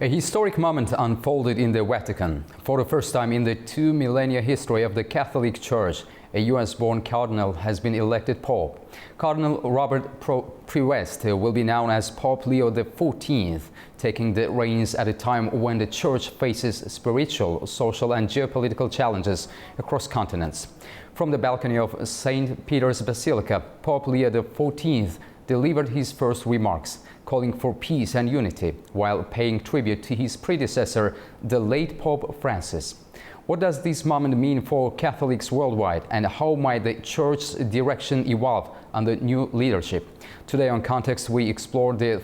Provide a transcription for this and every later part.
A historic moment unfolded in the Vatican. For the first time in the 2 millennia history of the Catholic Church, a US-born cardinal has been elected Pope. Cardinal Robert Prevost will be known as Pope Leo XIV, taking the reins at a time when the Church faces spiritual, social and geopolitical challenges across continents. From the balcony of St. Peter's Basilica, Pope Leo XIV delivered his first remarks, calling for peace and unity, while paying tribute to his predecessor, the late Pope Francis. What does this moment mean for Catholics worldwide, and how might the Church's direction evolve under new leadership? Today on Context, we explore the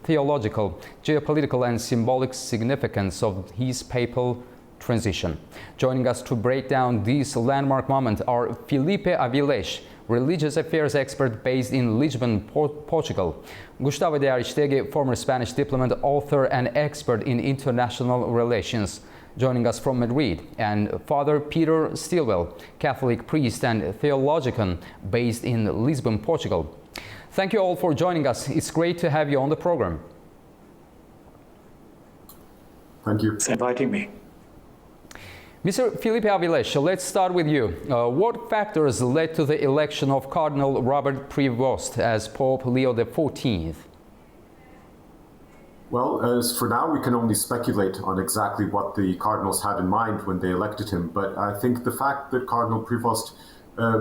theological, geopolitical and symbolic significance of his papal transition. Joining us to break down this landmark moment are Felipe Avilés, religious affairs expert based in Lisbon, Portugal; Gustavo de Aristegui, former Spanish diplomat, author and expert in international relations, joining us from Madrid; and Father Peter Stilwell, Catholic priest and theologian based in Lisbon, Portugal. Thank you all for joining us. It's great to have you on the program. Thank you for inviting me. Mr. Felipe Avilés, let's start with you. What factors led to the election of Cardinal Robert Prevost as Pope Leo XIV? Well, as for now, we can only speculate on exactly what the cardinals had in mind when they elected him. But I think the fact that Cardinal Prevost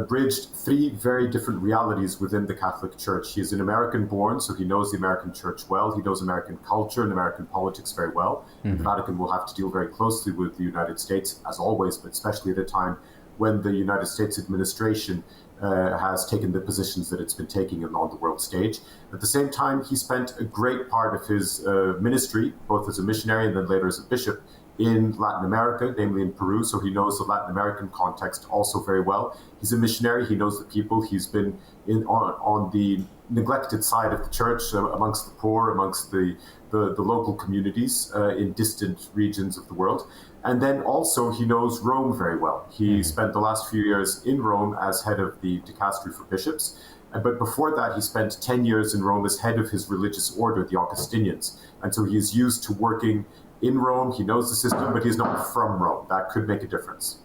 bridged three very different realities within the Catholic Church. He is an American-born, so he knows the American Church well. He knows American culture and American politics very well. Mm-hmm. The Vatican will have to deal very closely with the United States, as always, but especially at a time when the United States administration has taken the positions that it's been taking on the world stage. At the same time, he spent a great part of his ministry, both as a missionary and then later as a bishop, in Latin America, namely in Peru, so he knows the Latin American context also very well. He's a missionary, he knows the people, he's been on the neglected side of the church, amongst the poor, amongst the local communities in distant regions of the world. And then also he knows Rome very well. He spent the last few years in Rome as head of the dicastery for bishops. But before that, he spent 10 years in Rome as head of his religious order, the Augustinians. And so he is used to working in Rome. He knows the system, but he's not from Rome. That could make a difference.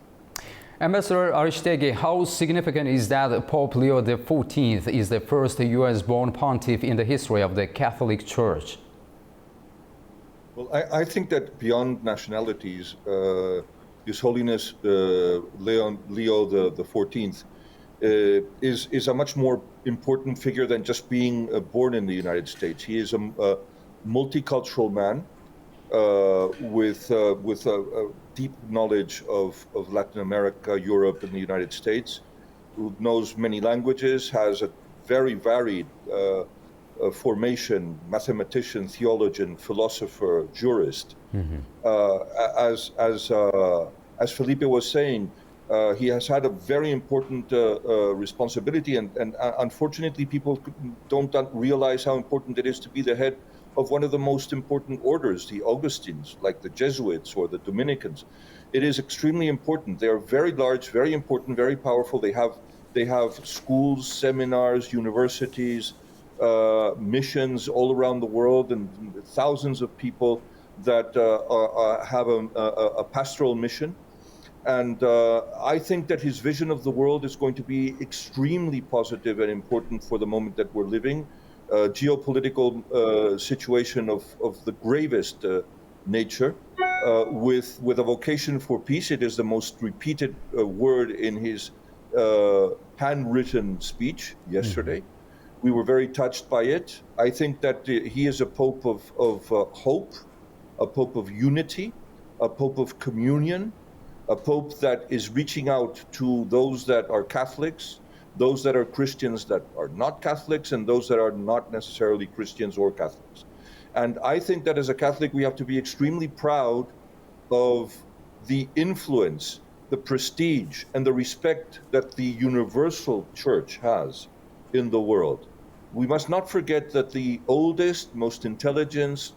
Ambassador Aristegui, how significant is that Pope Leo XIV is the first US-born pontiff in the history of the Catholic Church? Well, I think that beyond nationalities, His Holiness Leo XIV is a much more important figure than just being born in the United States. He is a multicultural man with a deep knowledge of Latin America, Europe, and the United States, who knows many languages, has a very varied formation: mathematician, theologian, philosopher, jurist. Mm-hmm. As Felipe was saying, he has had a very important responsibility, and unfortunately, people don't realize how important it is to be the head of one of the most important orders, the Augustines, like the Jesuits or the Dominicans. It is extremely important. They are very large, very important, very powerful. They have schools, seminars, universities, missions all around the world, and thousands of people that have a pastoral mission. And I think that his vision of the world is going to be extremely positive and important for the moment that we're living. Geopolitical situation of the gravest nature, with a vocation for peace. It is the most repeated word in his handwritten speech yesterday. Mm-hmm. We were very touched by it. I think that he is a pope of hope, a pope of unity, a pope of communion, a pope that is reaching out to those that are Catholics, those that are Christians that are not Catholics, and those that are not necessarily Christians or Catholics. And I think that as a Catholic, we have to be extremely proud of the influence, the prestige, and the respect that the universal church has in the world. We must not forget that the oldest, most intelligent,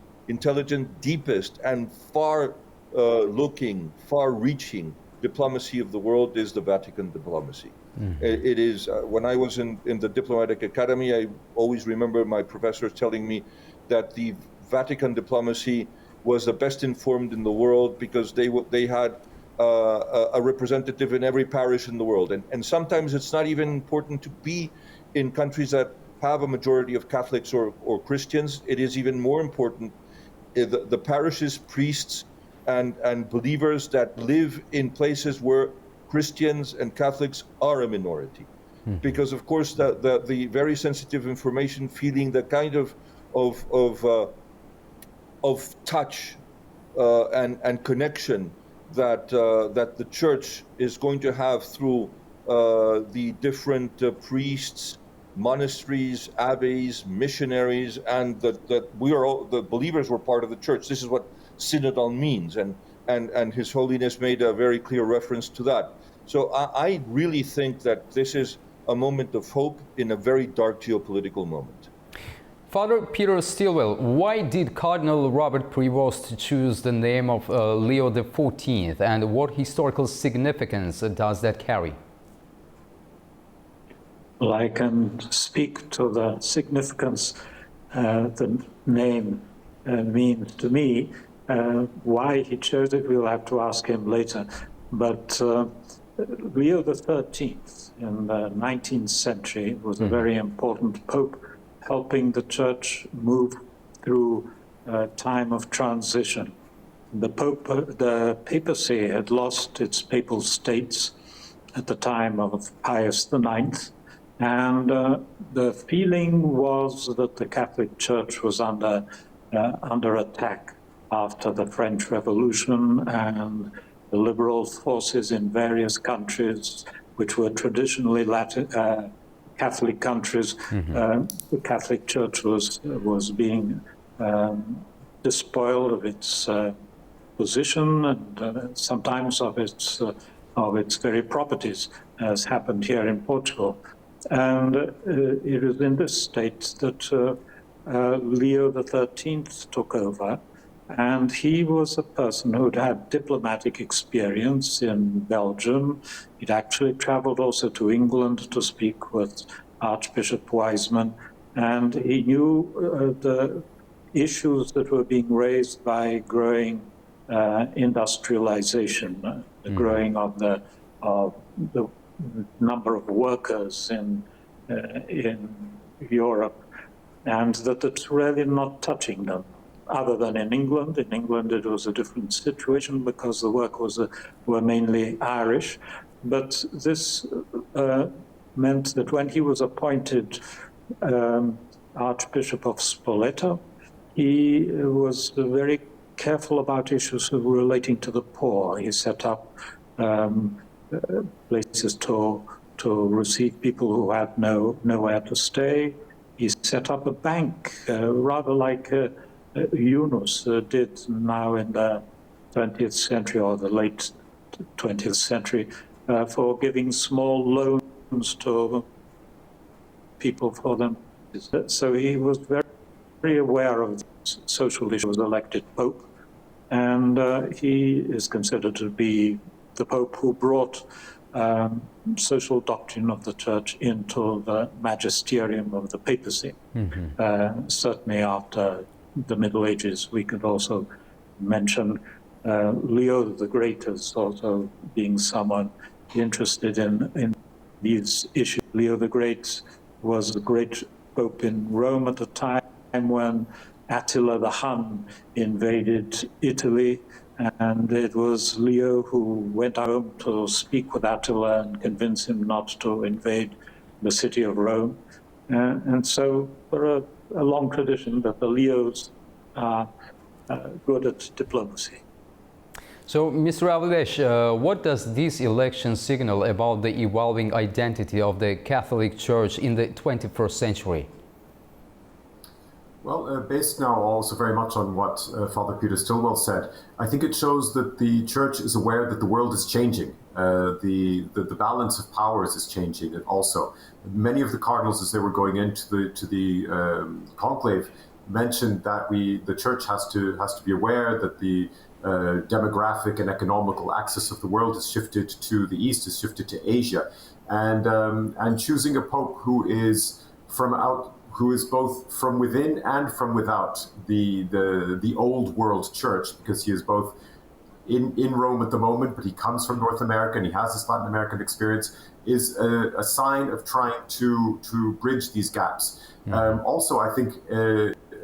deepest, and far-looking, far-reaching diplomacy of the world is the Vatican diplomacy. Mm-hmm. It is, when I was in the diplomatic academy, I always remember my professors telling me that the Vatican diplomacy was the best informed in the world because they had a representative in every parish in the world. And sometimes it's not even important to be in countries that have a majority of Catholics or Christians. It is even more important the parishes, priests, and believers that live in places where Christians and Catholics are a minority. Because of course the very sensitive information, feeling the kind of touch and connection that the Church is going to have through the different priests, monasteries, abbeys, missionaries, and that we are all, the believers were part of the Church. This is what synodal means, and His Holiness made a very clear reference to that. So I really think that this is a moment of hope in a very dark geopolitical moment. Father Peter Stilwell, why did Cardinal Robert Prevost choose the name of Leo XIV, and what historical significance does that carry? Well, I can speak to the significance the name means to me. Why he chose it, we'll have to ask him later. But Leo XIII in the 19th century was a very important pope, helping the Church move through a time of transition. The papacy had lost its papal states at the time of Pius IX, and the feeling was that the Catholic Church was under attack after the French Revolution, and the liberal forces in various countries, which were traditionally Catholic countries, the Catholic Church was being despoiled of its position and sometimes of its very properties, as happened here in Portugal. And it was in this state that Leo XIII took over, and he was a person who'd had diplomatic experience in Belgium. He'd actually traveled also to England to speak with Archbishop Wiseman, and he knew the issues that were being raised by growing industrialization, the growing of the number of workers in Europe, and that it's really not touching them. Other than in England. In England, it was a different situation because the workers were mainly Irish. But this meant that when he was appointed Archbishop of Spoleto, he was very careful about issues relating to the poor. He set up places to receive people who had nowhere to stay. He set up a bank, rather like Yunus did now in the 20th century or the late 20th century for giving small loans to people for them. So he was very, very aware of social issues. He was elected Pope, and he is considered to be the Pope who brought social doctrine of the Church into the magisterium of the papacy. Certainly after the Middle Ages, we could also mention Leo the Great as also being someone interested in these issues. Leo the Great was the great pope in Rome at the time when Attila the Hun invaded Italy, and it was Leo who went home to speak with Attila and convince him not to invade the city of Rome. And so for a long tradition that the Leos are good at diplomacy. So, Mr. Avilesh, what does this election signal about the evolving identity of the Catholic Church in the 21st century? Well, based now also very much on what Father Peter Stilwell said, I think it shows that the Church is aware that the world is changing. The balance of powers is changing also. Many of the cardinals, as they were going into the conclave, mentioned that the Church has to be aware that the demographic and economical axis of the world has shifted to the east, has shifted to Asia, and choosing a pope who is who is both from within and from without the old world church, because he is both in Rome at the moment, but he comes from North America and he has this Latin American experience, is a sign of trying to bridge these gaps. Also, I think,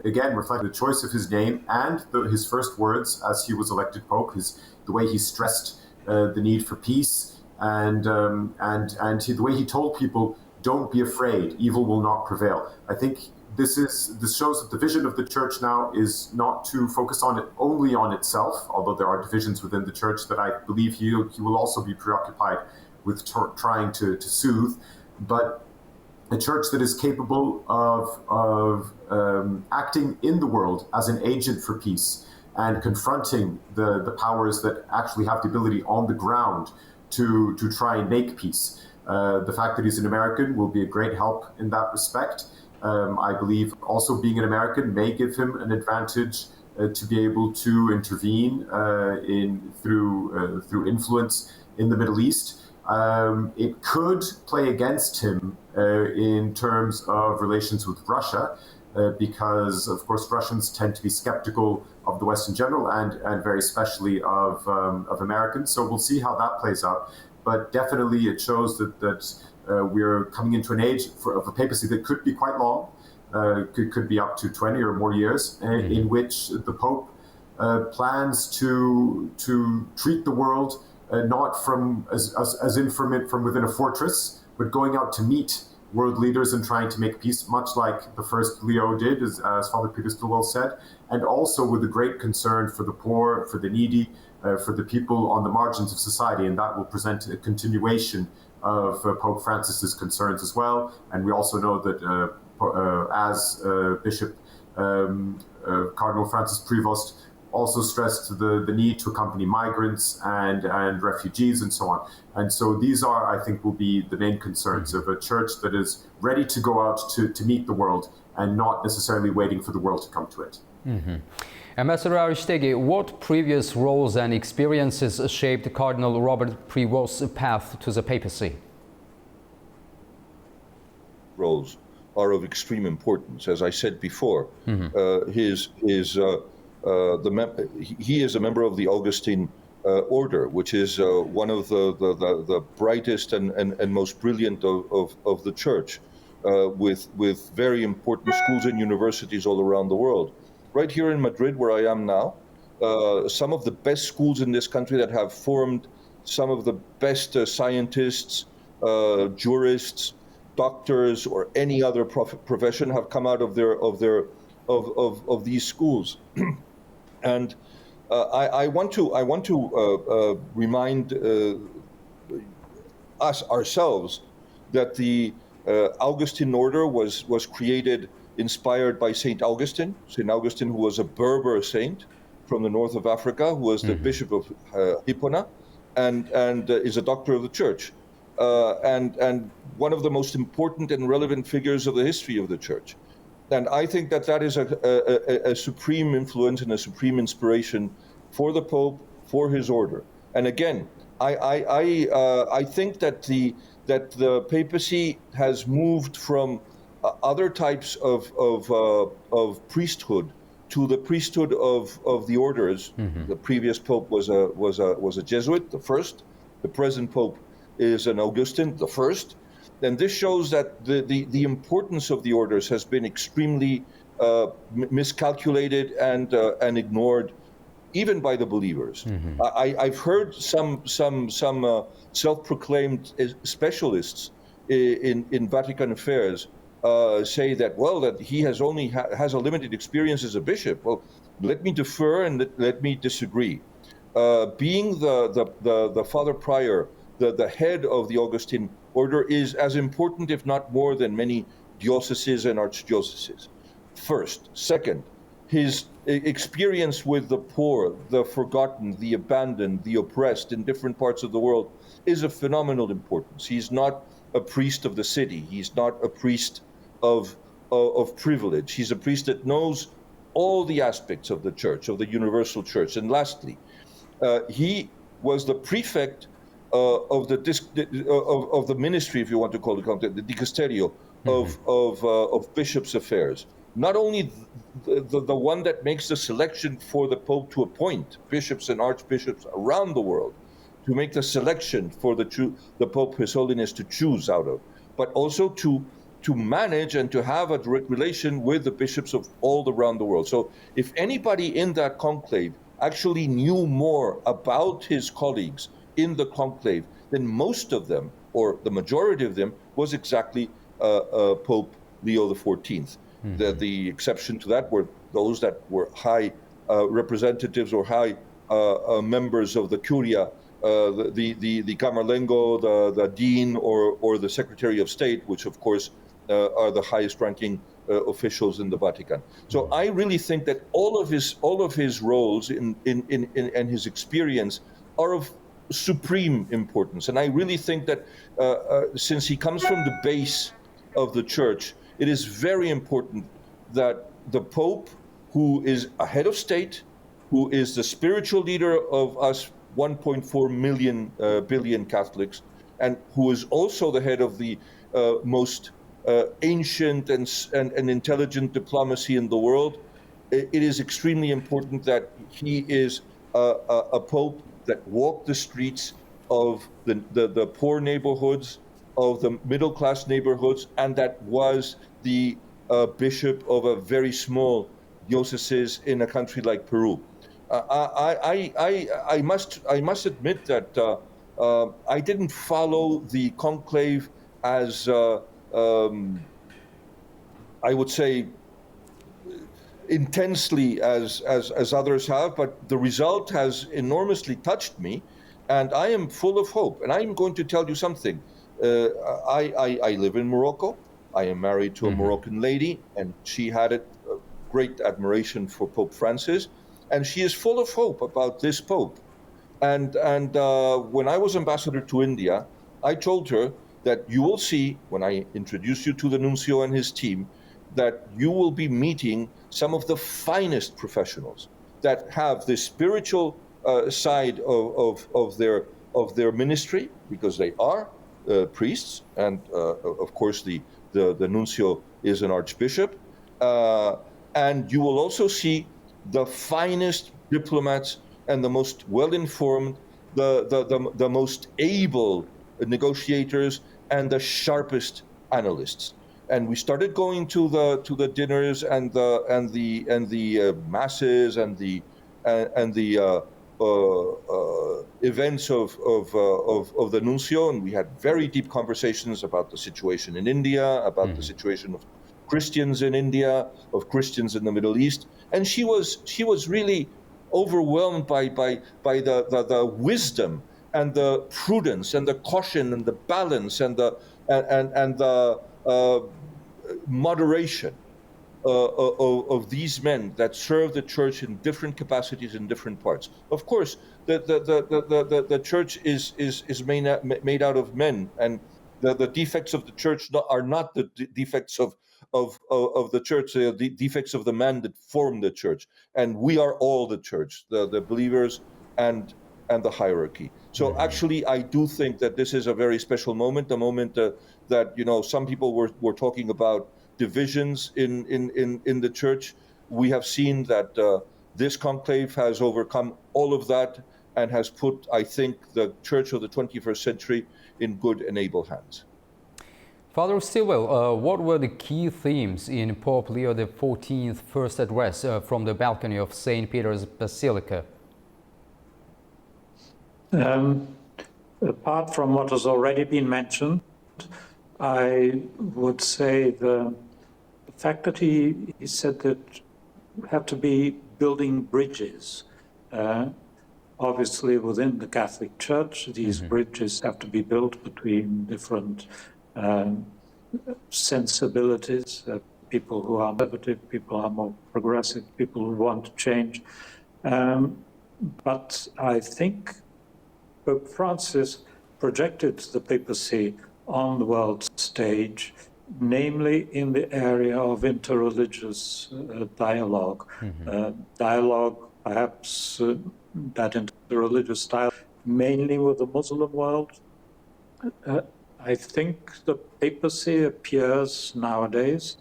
again, reflecting the choice of his name and his first words as he was elected Pope, the way he stressed the need for peace, and the way he told people, don't be afraid, evil will not prevail. I think this shows that the vision of the church now is not to focus only on itself, although there are divisions within the church that I believe he will also be preoccupied with trying to soothe, but a church that is capable of acting in the world as an agent for peace and confronting the powers that actually have the ability on the ground to try and make peace. The fact that he's an American will be a great help in that respect. I believe also being an American may give him an advantage to be able to intervene through influence in the Middle East. It could play against him in terms of relations with Russia, because, of course, Russians tend to be skeptical of the West in general and very especially of Americans. So we'll see how that plays out. But definitely it shows that we're coming into an age of a papacy that could be quite long, could be up to 20 or more years, in which the Pope plans to treat the world not from within a fortress, but going out to meet world leaders and trying to make peace, much like the first Leo did, as Father Peter Stillwell said, and also with a great concern for the poor, for the needy, for the people on the margins of society, and that will present a continuation of Pope Francis's concerns as well. And we also know that as Bishop Cardinal Francis Prevost also stressed the need to accompany migrants and refugees and so on. And so these are, I think, will be the main concerns of a church that is ready to go out to meet the world and not necessarily waiting for the world to come to it. Ambassador Aristegui, what previous roles and experiences shaped Cardinal Robert Prevost's path to the papacy? Roles are of extreme importance. As I said before, he is a member of the Augustine order, which is one of the brightest and most brilliant of the church, with very important schools and universities all around the world. Right here in Madrid, where I am now, some of the best schools in this country that have formed some of the best scientists, jurists, doctors, or any other profession have come out of these schools. And I want to remind ourselves that the Augustine order was created inspired by St. Augustine, who was a Berber saint from the north of Africa, who was the Bishop of Hipona, and is a doctor of the Church, and one of the most important and relevant figures of the history of the Church. And I think that is a supreme influence and a supreme inspiration for the Pope, for his order. And again, I think that the papacy has moved from other types of priesthood to the priesthood of the orders. The previous Pope was a Jesuit, the first. The present Pope is an Augustine, the first. And this shows that the importance of the orders has been extremely miscalculated and ignored, even by the believers. I've heard some self-proclaimed specialists in Vatican affairs say that he has only has a limited experience as a bishop. Well, let me defer and let me disagree. Being the Father Prior, the head of the Augustine order, is as important, if not more, than many dioceses and archdioceses. First. Second, his experience with the poor, the forgotten, the abandoned, the oppressed in different parts of the world is of phenomenal importance. He's not a priest of the city. He's not a priest of privilege. He's a priest that knows all the aspects of the church, of the universal church. And lastly, he was the prefect of the ministry, if you want to call it, the dicasterio of bishops' affairs. Not only the one that makes the selection for the Pope to appoint bishops and archbishops around the world, to make the selection for the Pope, His Holiness, to choose out of, but also to manage and to have a direct relation with the bishops of all around the world. So if anybody in that conclave actually knew more about his colleagues in the conclave, then most of them, or the majority of them, was exactly Pope Leo XIV. The exception to that were those that were high representatives or high members of the Curia, the Camerlengo, the Dean, or the Secretary of State, which of course are the highest ranking officials in the Vatican. So I really think that all of his roles and his experience are of supreme importance. And I really think that since he comes from the base of the Church, it is very important that the Pope, who is a head of state, who is the spiritual leader of us 1.4 billion Catholics, and who is also the head of the most ancient and intelligent diplomacy in the world, it is extremely important that he is a Pope that walked the streets of the poor neighborhoods, of the middle-class neighborhoods, and that was the bishop of a very small diocese in a country like Peru. I must admit that I didn't follow the conclave as I would say intensely as others have, but the result has enormously touched me, and I am full of hope. And I'm going to tell you something. I live in Morocco. I am married to a Moroccan lady, and she had a great admiration for Pope Francis, and she is full of hope about this Pope. And when I was ambassador to India, I told her that you will see, when I introduce you to the nuncio and his team, that you will be meeting some of the finest professionals that have the spiritual side of their ministry, because they are priests, and of course the nuncio is an archbishop, and you will also see the finest diplomats and the most well-informed, the most able negotiators and the sharpest analysts. And we started going to the dinners and the masses and the events of the nuncio, and we had very deep conversations about the situation in India, about the situation of Christians in India, of Christians in the Middle East, and she was really overwhelmed by the wisdom and the prudence and the caution and the balance and the moderation of these men that serve the church in different capacities in different parts. Of course, the church is made out of men, and the defects of the church are not the defects of the church, the defects of the man that form the church. And we are all the church, the believers and the hierarchy. So actually, I do think that this is a very special moment, a moment that, some people were talking about divisions in the church. We have seen that this conclave has overcome all of that and has put, I think, the church of the 21st century in good and able hands. Father Stilwell, what were the key themes in Pope Leo XIV's first address from the balcony of St. Peter's Basilica? Apart from what has already been mentioned, I would say the fact that he said that we have to be building bridges. Obviously, within the Catholic Church, these bridges have to be built between different sensibilities, people who are conservative, people who are more progressive, people who want to change. But I think Pope Francis projected the papacy on the world stage, namely in the area of interreligious dialogue. Dialogue, perhaps that interreligious dialogue, mainly with the Muslim world. I think the papacy appears nowadays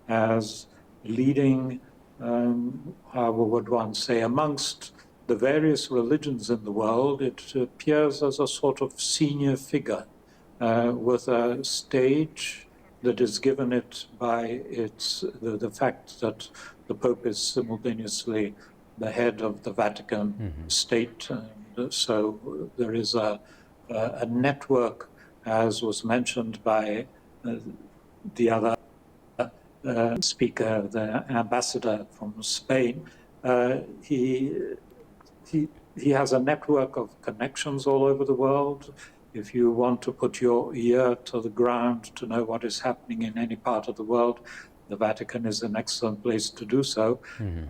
as leading, how would one say, amongst the various religions in the world. It appears as a sort of senior figure with a stage that is given it by the fact that the Pope is simultaneously the head of the Vatican state. And so there is a network, as was mentioned by the other speaker, the ambassador from Spain. He has a network of connections all over the world. If you want to put your ear to the ground to know what is happening in any part of the world, the Vatican is an excellent place to do so.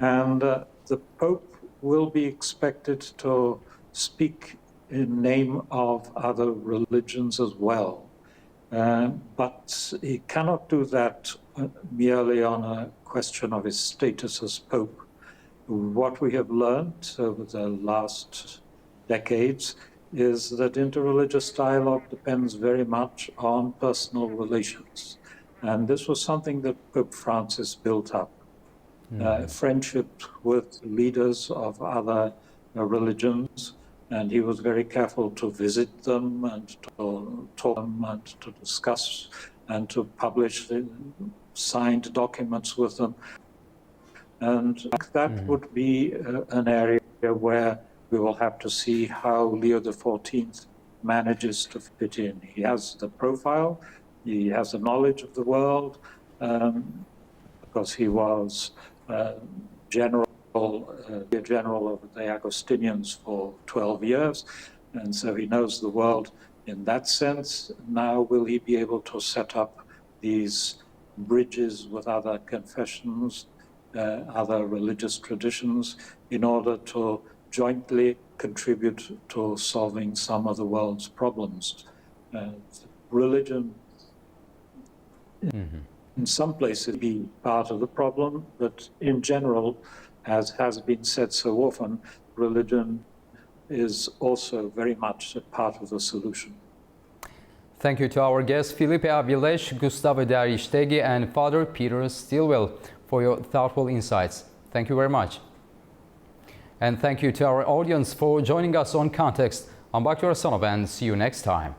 And the Pope will be expected to speak in name of other religions as well. But he cannot do that merely on a question of his status as Pope. What we have learned over the last decades is that interreligious dialogue depends very much on personal relations. And this was something that Pope Francis built up. Friendship with leaders of other religions, and he was very careful to visit them and to talk to them and to discuss and to publish the signed documents with them. And that would be an area where we will have to see how Leo XIV manages to fit in. He has the profile, he has the knowledge of the world, because he was general of the Agostinians for 12 years, and so he knows the world in that sense. Now, will he be able to set up these bridges with other confessions, other religious traditions, in order to jointly contribute to solving some of the world's problems? Religion, in some places, be part of the problem, but in general, as has been said so often, religion is also very much a part of the solution. Thank you to our guests, Felipe Avilés, Gustavo D'Aristegui, and Father Peter Stilwell, for your thoughtful insights. Thank you very much. And thank you to our audience for joining us on Context. I'm Bakhtiyar Hasanov, and see you next time.